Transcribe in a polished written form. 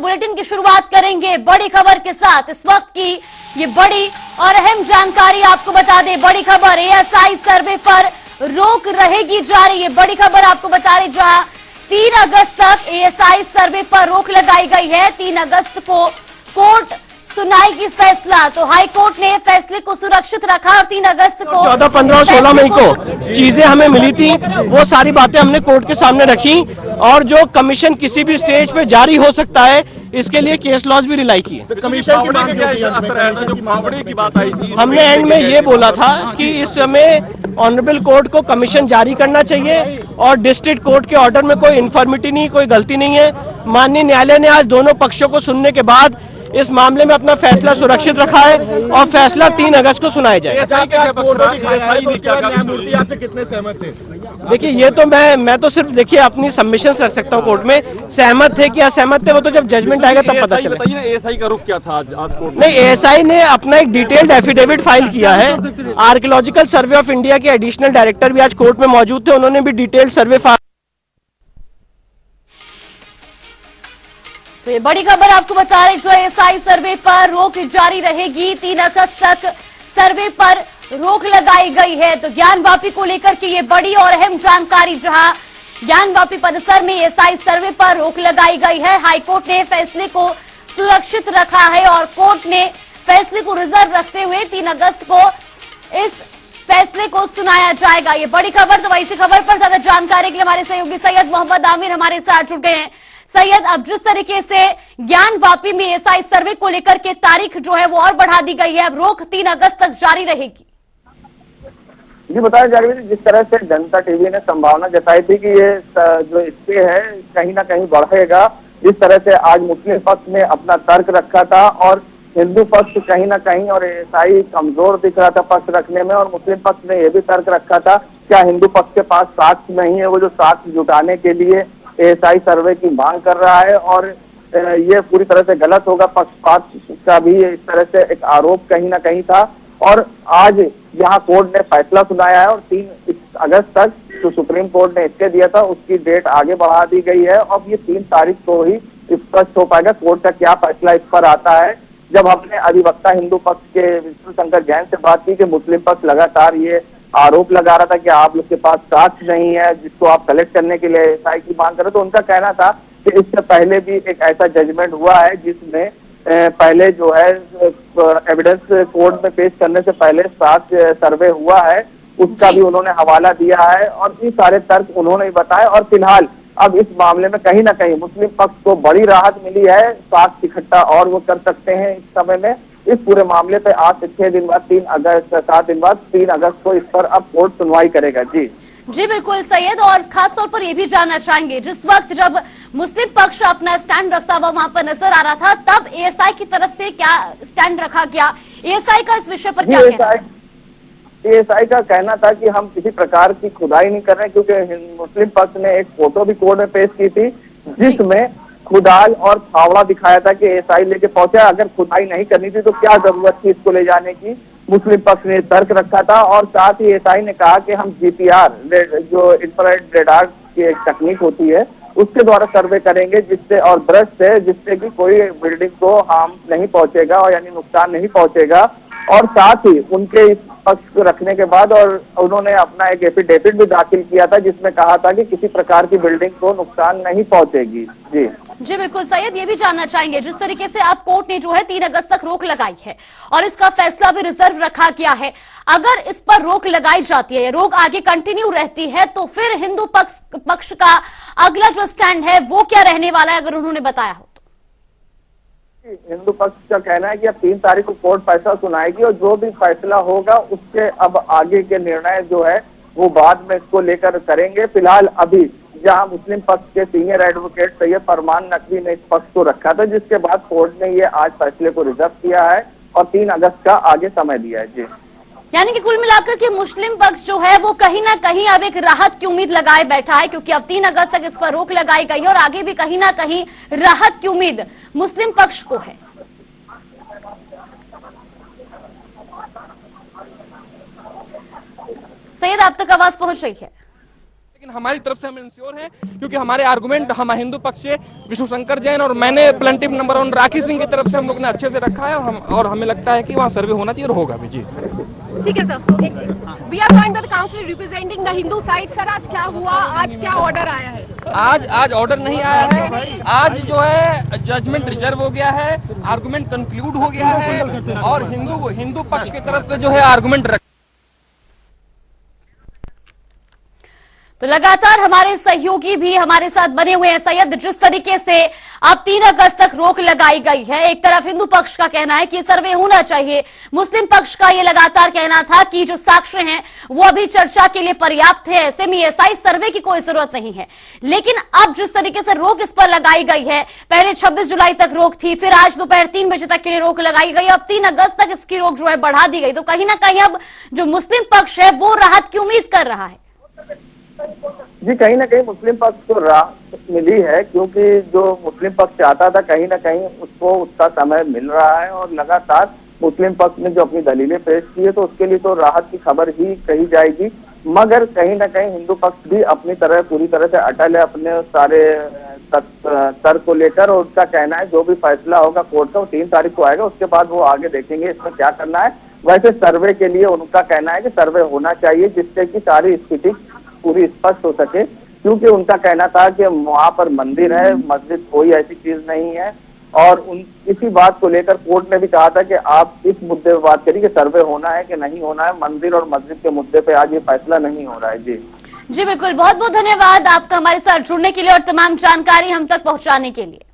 Bulletin की शुरुआत करेंगे बड़ी खबर के साथ। इस वक्त की ये बड़ी और अहम जानकारी आपको बता दें। बड़ी खबर, एएसआई सर्वे पर रोक रहेगी जारी। ये बड़ी खबर आपको बता रही, जहां 3 अगस्त तक एएसआई सर्वे पर रोक लगाई गई है। 3 अगस्त को कोर्ट सुनाएगी फैसला। तो हाई कोर्ट ने फैसले को सुरक्षित रखा और 3 अगस्त को 14, 15 और 16 मई को चीजें हमें मिली थी, वो सारी बातें हमने कोर्ट के सामने रखी और जो कमीशन किसी भी स्टेज पे जारी हो सकता है, इसके लिए केस लॉज भी रिलाई किए। कमीशन की मांग जो मामले की बात आई थी, हमने एंड में ये बोला था कि इस समय ऑनरेबल कोर्ट को कमीशन जारी करना चाहिए और डिस्ट्रिक्ट कोर्ट के ऑर्डर में कोई इन्फॉर्मिटी नहीं, कोई गलती नहीं है। माननीय न्यायालय ने आज दोनों पक्षों को सुनने के बाद इस मामले में अपना फैसला सुरक्षित रखा है और फैसला 3 अगस्त को सुनाया जाएगा। न्यायमूर्ति आपसे कितने सहमत थे? देखिए, ये तो मैं तो सिर्फ देखिए अपनी सबमिशन रख सकता हूँ कोर्ट में। सहमत थे कि असहमत थे वो तो जब जजमेंट आएगा तब पता चलेगा। एएसआई का रुख क्या था आज कोर्ट में? नहीं, एएसआई ने अपना एक डिटेल्ड एफिडेविट फाइल किया है। आर्कियोलॉजिकल सर्वे ऑफ इंडिया के एडिशनल डायरेक्टर भी आज कोर्ट में मौजूद थे, उन्होंने भी डिटेल्ड सर्वे फाइल। तो ये बड़ी खबर आपको बता रहे, जो एएसआई सर्वे पर रोक जारी रहेगी। 3 अगस्त तक सर्वे पर रोक लगाई गई है। तो ज्ञानवापी को लेकर के ये बड़ी और अहम जानकारी, जहां ज्ञानवापी परिसर में एएसआई सर्वे पर रोक लगाई गई है। हाईकोर्ट ने फैसले को सुरक्षित रखा है और कोर्ट ने फैसले को रिजर्व रखते हुए 3 अगस्त को इस फैसले को सुनाया जाएगा। ये बड़ी खबर। तो इसी खबर पर ज्यादा जानकारी के लिए हमारे सहयोगी सैयद मोहम्मद आमिर हमारे साथ जुड़ गए हैं। सैयद, अब जिस तरीके से ज्ञानवापी में एएसआई सर्वे को लेकर के तारीख जो है वो और बढ़ा दी गई है, अब रोक 3 अगस्त तक जारी रहेगी। जी बताया जा रही है, जिस तरह से जनता टीवी ने संभावना जताई थी कि ये जो स्टे है कहीं ना कहीं बढ़ेगा, जिस तरह से आज मुस्लिम पक्ष ने अपना तर्क रखा था और हिंदू पक्ष कहीं ना कहीं और एएसआई कमजोर दिख रहा था पक्ष रखने में, और मुस्लिम पक्ष ने यह भी तर्क रखा था क्या हिंदू पक्ष के पास साक्ष्य नहीं है, वो जो साक्ष्य जुटाने के लिए एएसआई सर्वे की मांग कर रहा है और ये पूरी तरह से गलत होगा। पक्षपात का भी इस तरह से एक आरोप कहीं ना कहीं था और आज यहाँ कोर्ट ने फैसला सुनाया है और 3 अगस्त तक जो सुप्रीम कोर्ट ने स्टे दिया था उसकी डेट आगे बढ़ा दी गई है। अब ये 3 तारीख को ही स्पष्ट हो पाएगा कोर्ट का क्या फैसला इस पर आता है। जब हमने अधिवक्ता हिंदू पक्ष के विष्णु शंकर जैन से बात की कि मुस्लिम पक्ष लगातार ये आरोप लगा रहा था कि आप लोग के पास साक्ष्य नहीं है जिसको आप कलेक्ट करने के लिए एएसआई की मांग करें, तो उनका कहना था कि इससे पहले भी एक ऐसा जजमेंट हुआ है जिसमें पहले जो है एविडेंस कोर्ट में पेश करने से पहले साक्ष्य सर्वे हुआ है, उसका भी उन्होंने हवाला दिया है और ये सारे तर्क उन्होंने बताए। और फिलहाल अब इस मामले में कहीं ना कहीं मुस्लिम पक्ष को बड़ी राहत मिली है, साक्ष्य इकट्ठा और वो कर सकते हैं इस समय में। इस पूरे मामले पे आज से 6 दिन बाद 7 दिन बाद 3 अगस्त को इस पर अब कोर्ट सुनवाई करेगा। जी बिल्कुल सैयद, और खास तौर पर ये भी जानना चाहेंगे, जिस वक्त जब मुस्लिम पक्ष अपना स्टैंड रखता हुआ वहां पर नजर आ रहा था, तब एएसआई की तरफ से क्या स्टैंड रखा गया? एएसआई का इस विषय पर क्या कहना है? एएसआई का कहना था कि हम किसी प्रकार की खुदाई नहीं कर रहे, क्योंकि मुस्लिम पक्ष ने एक फोटो भी कोर्ट में पेश की थी जिसमें खुदाल और फावड़ा दिखाया था कि एएसआई लेके पहुंचा। अगर खुदाई नहीं करनी थी तो क्या जरूरत थी इसको ले जाने की, मुस्लिम पक्ष ने तर्क रखा था। और साथ ही एएसआई ने कहा कि हम जीपीआर जो इंफ्रारेड रेडार की एक तकनीक होती है उसके द्वारा सर्वे करेंगे, जिससे और दृश्य से जिससे कि कोई बिल्डिंग को हार्म नहीं पहुंचेगा और यानी नुकसान नहीं पहुंचेगा। और साथ ही उनके इस पक्ष को रखने के बाद और उन्होंने अपना एक एफिडेविट भी दाखिल किया था जिसमें कहा था कि किसी प्रकार की बिल्डिंग को नुकसान नहीं पहुंचेगी। जी बिल्कुल सैयद, ये भी जानना चाहेंगे, जिस तरीके से अब कोर्ट ने जो है 3 अगस्त तक रोक लगाई है और इसका फैसला भी रिजर्व रखा गया है, अगर इस पर रोक लगाई जाती है, रोक आगे कंटिन्यू रहती है, तो फिर हिंदू पक्ष का अगला जो स्टैंड है वो क्या रहने वाला है, अगर उन्होंने बताया हो? हिंदू पक्ष का कहना है कि अब 3 तारीख को कोर्ट फैसला सुनाएगी और जो भी फैसला होगा उसके अब आगे के निर्णय जो है वो बाद में इसको लेकर करेंगे। फिलहाल अभी जहां मुस्लिम पक्ष के सीनियर एडवोकेट सैयद फरमान नकवी ने इस पक्ष को रखा था, जिसके बाद कोर्ट ने ये आज फैसले को रिजर्व किया है और 3 अगस्त का आगे समय दिया है। जी, यानी कि कुल मिलाकर के मुस्लिम पक्ष जो है वो कहीं ना कहीं अब एक राहत की उम्मीद लगाए बैठा है, क्योंकि अब 3 अगस्त तक इस पर रोक लगाई गई है और आगे भी कहीं ना कहीं राहत की उम्मीद मुस्लिम पक्ष को है। सैयद, आप तक आवाज पहुंच रही है? लेकिन हमारी तरफ से हम इंश्योर हैं, क्योंकि हमारे आर्गुमेंट हम हिंदू पक्ष से विष्णु शंकर जैन और मैंने प्लेंटिफ नंबर 1 राखी सिंह की तरफ से हम लोग ने अच्छे से रखा है, और हमें लगता है कि वहाँ सर्वे होना चाहिए और होगा भी जी। ठीक है sir, we are joined by the council representing the Hindu side. Sir आज क्या हुआ, आज क्या ऑर्डर आया है? आज ऑर्डर नहीं आया है, आज जो है जजमेंट रिजर्व हो गया है, आर्गुमेंट कंक्लूड हो गया है, और हिंदू पक्ष की तरफ से जो है आर्गुमेंट। तो लगातार हमारे सहयोगी भी हमारे साथ बने हुए हैं। सैयद, जिस तरीके से अब 3 अगस्त तक रोक लगाई गई है, एक तरफ हिंदू पक्ष का कहना है कि सर्वे होना चाहिए, मुस्लिम पक्ष का ये लगातार कहना था कि जो साक्ष्य हैं वो अभी चर्चा के लिए पर्याप्त है, ऐसे में एसआई सर्वे की कोई जरूरत नहीं है। लेकिन अब जिस तरीके से रोक इस पर लगाई गई है, पहले 26 जुलाई तक रोक थी, फिर आज दोपहर 3 बजे तक के लिए रोक लगाई गई, अब 3 अगस्त तक इसकी रोक जो है बढ़ा दी गई। तो कहीं ना कहीं अब जो मुस्लिम पक्ष है वो राहत की उम्मीद कर रहा है। जी, कहीं ना कहीं मुस्लिम पक्ष को राहत मिली है, क्योंकि जो मुस्लिम पक्ष चाहता था कहीं ना कहीं उसको उसका समय मिल रहा है, और लगातार मुस्लिम पक्ष ने जो अपनी दलीलें पेश की है तो उसके लिए तो राहत की खबर ही कही जाएगी। मगर कहीं ना कहीं हिंदू पक्ष भी अपनी तरह पूरी तरह से अटल है अपने सारे तर्क को लेकर, और उसका कहना है जो भी फैसला होगा कोर्ट का वो 3 तारीख को आएगा, उसके बाद वो आगे देखेंगे इसमें क्या करना है। वैसे सर्वे के लिए उनका कहना है कि सर्वे होना चाहिए, जिससे कि सारी स्थिति पूरी स्पष्ट हो सके, क्योंकि उनका कहना था कि वहां पर मंदिर है, मस्जिद कोई ऐसी चीज नहीं है, और इसी बात को लेकर कोर्ट ने भी कहा था कि आप इस मुद्दे पर बात करिए कि सर्वे होना है कि नहीं होना है। मंदिर और मस्जिद के मुद्दे पे आज ये फैसला नहीं हो रहा है। जी बिल्कुल, बहुत बहुत धन्यवाद आपका हमारे साथ जुड़ने के लिए और तमाम जानकारी हम तक पहुंचाने के लिए।